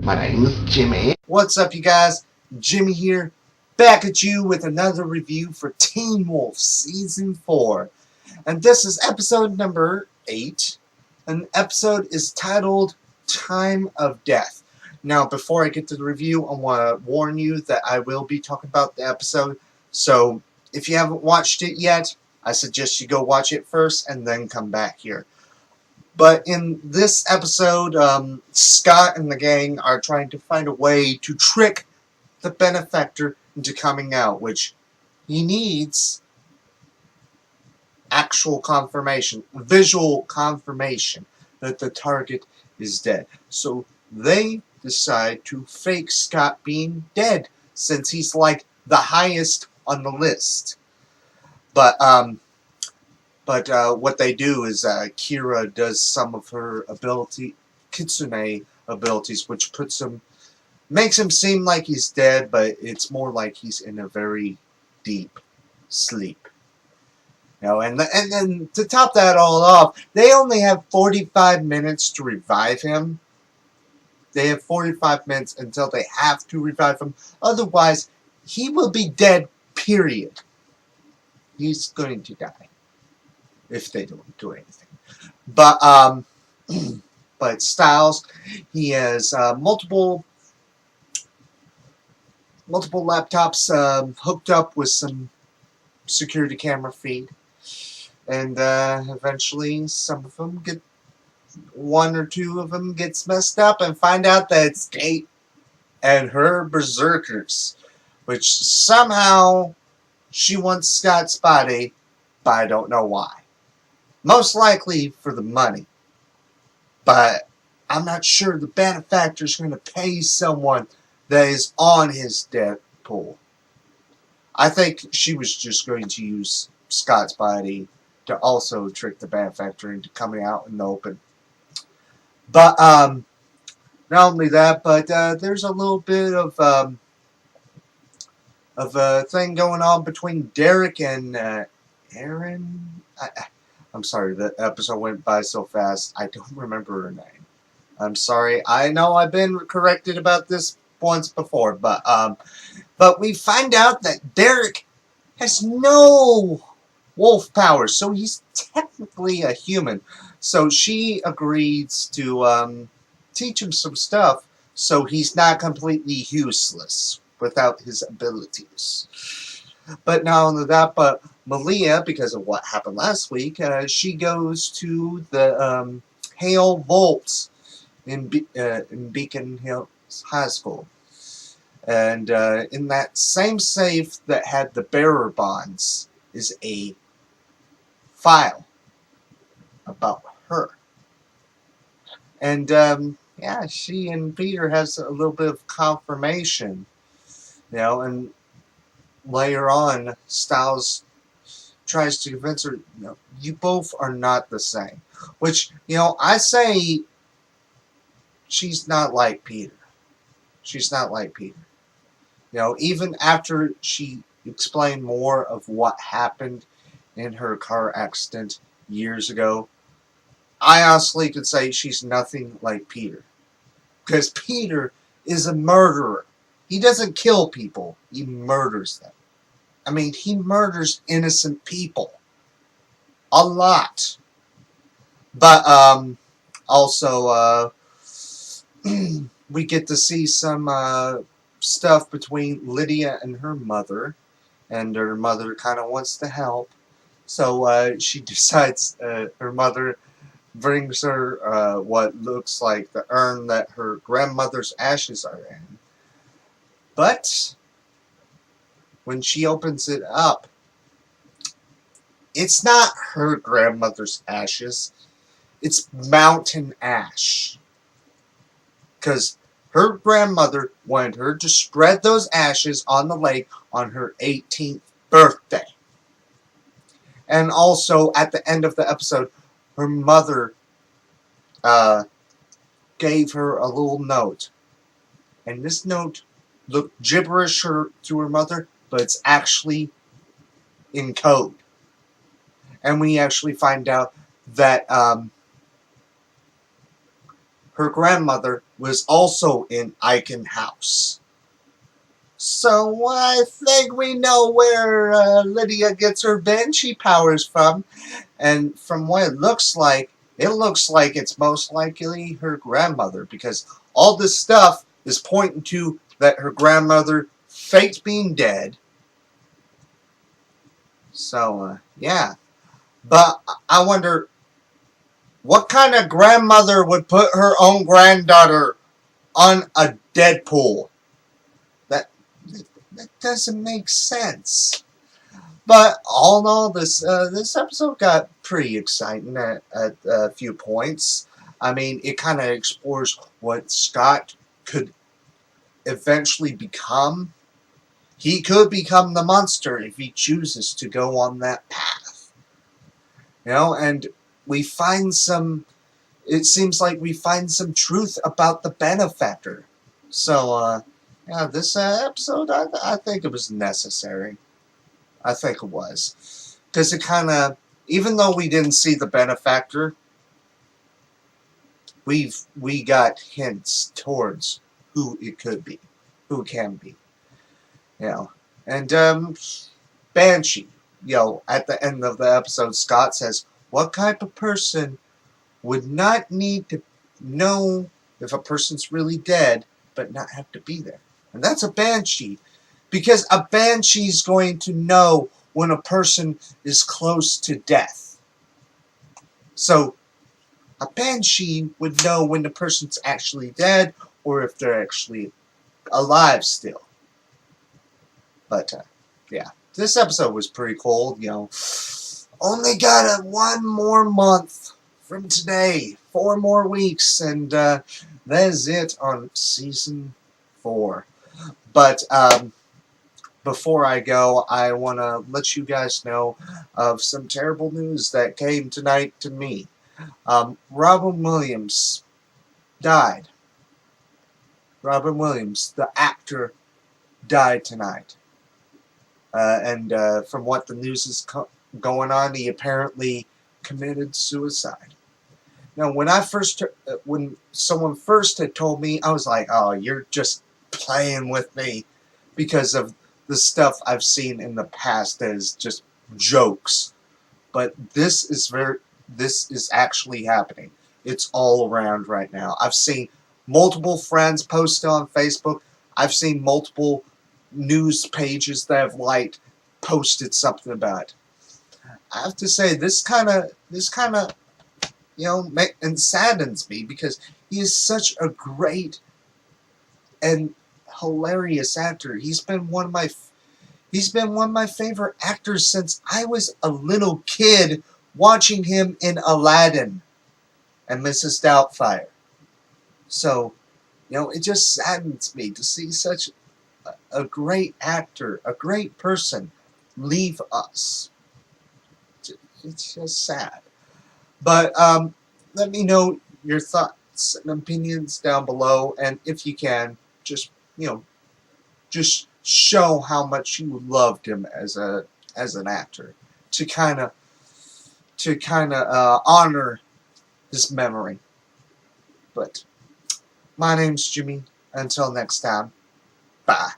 My name's Jimmy. What's up, you guys? Jimmy here, back at you with another review for Teen Wolf Season 4. And this is episode number 8. And the episode is titled Time of Death. Now, before I get to the review, I want to warn you that I will be talking about the episode. So, if you haven't watched it yet, I suggest you go watch it first and then come back here. But in this episode, Scott and the gang are trying to find a way to trick the benefactor into coming out, which he needs actual confirmation, visual confirmation that the target is dead. So they decide to fake Scott being dead, since he's like the highest on the list. But what they do is Kira does some of her Kitsune abilities, which makes him seem like he's dead, but it's more like he's in a very deep sleep. And then to top that all off, they only have 45 minutes to revive him. They have 45 minutes until they have to revive him. Otherwise, he will be dead, period. He's going to die if they don't do anything. But Styles, he has multiple laptops hooked up with some security camera feed, and eventually one or two of them gets messed up and find out that it's Kate and her berserkers, which somehow she wants Scott's body, but I don't know why. Most likely for the money. But I'm not sure the benefactor's going to pay someone that is on his death pool. I think she was just going to use Scott's body to also trick the benefactor into coming out in the open. But not only that, but there's a little bit of a thing going on between Derek and Aaron. I'm sorry, the episode went by so fast, I don't remember her name. I'm sorry. I know I've been corrected about this once before, but we find out that Derek has no wolf powers, so he's technically a human. So she agrees to teach him some stuff so he's not completely useless without his abilities. But not only that, but Malia, because of what happened last week, she goes to the Hale Vault in Beacon Hills High School. And in that same safe that had the bearer bonds is a file about her. And yeah, she and Peter has a little bit of confirmation, and later on, Styles tries to convince her, you both are not the same. Which, I say she's not like Peter. She's not like Peter. Even after she explained more of what happened in her car accident years ago, I honestly could say she's nothing like Peter. Because Peter is a murderer. He doesn't kill people. He murders them. I mean, he murders innocent people. A lot. But also, we get to see some stuff between Lydia and her mother. And her mother kind of wants to help. So she decides her mother brings her what looks like the urn that her grandmother's ashes are in. But when she opens it up, it's not her grandmother's ashes. It's mountain ash. Because her grandmother wanted her to spread those ashes on the lake on her 18th birthday. And also, at the end of the episode, her mother gave her a little note. And this note looked gibberish to her mother, but it's actually in code. And we actually find out that her grandmother was also in Aiken House. So I think we know where Lydia gets her banshee powers from. And from what it looks like it's most likely her grandmother, because all this stuff is pointing to that her grandmother faked being dead. So, yeah. But I wonder, what kind of grandmother would put her own granddaughter on a Deadpool? That, that doesn't make sense. But all in all, this episode got pretty exciting at a few points. I mean, it kind of explores what Scott could eventually become. He could become the monster if he chooses to go on that path. And we find some. It seems like we find some truth about the benefactor. So, yeah, this episode, I think it was necessary. I think it was. Because it kind of, even though we didn't see the benefactor, we got hints towards who it could be, who it can be. And Banshee, at the end of the episode, Scott says, what type of person would not need to know if a person's really dead, but not have to be there? And that's a Banshee. Because a Banshee's going to know when a person is close to death. So, a Banshee would know when the person's actually dead or if they're actually alive still. But, yeah. This episode was pretty cool, Only got one more month from today. 4 more weeks, and that is it on Season 4. But, before I go, I want to let you guys know of some terrible news that came tonight to me. Robin Williams died. Robin Williams, the actor, died tonight. And from what the news is going on, he apparently committed suicide. Now, when someone first had told me, I was like, "Oh, you're just playing with me," because of the stuff I've seen in the past that is just jokes. But this is actually happening. It's all around right now. I've seen multiple friends post on Facebook. I've seen multiple news pages that have posted something about it. I have to say this kind of and saddens me, because he is such a great and hilarious actor. He's been one of my favorite actors since I was a little kid watching him in Aladdin and Mrs. Doubtfire. So, it just saddens me to see such a great actor, a great person, leave us. It's just sad. But let me know your thoughts and opinions down below, and if you can, just just show how much you loved him as an actor, to kind of honor his memory. But my name's Jimmy. Until next time, bye.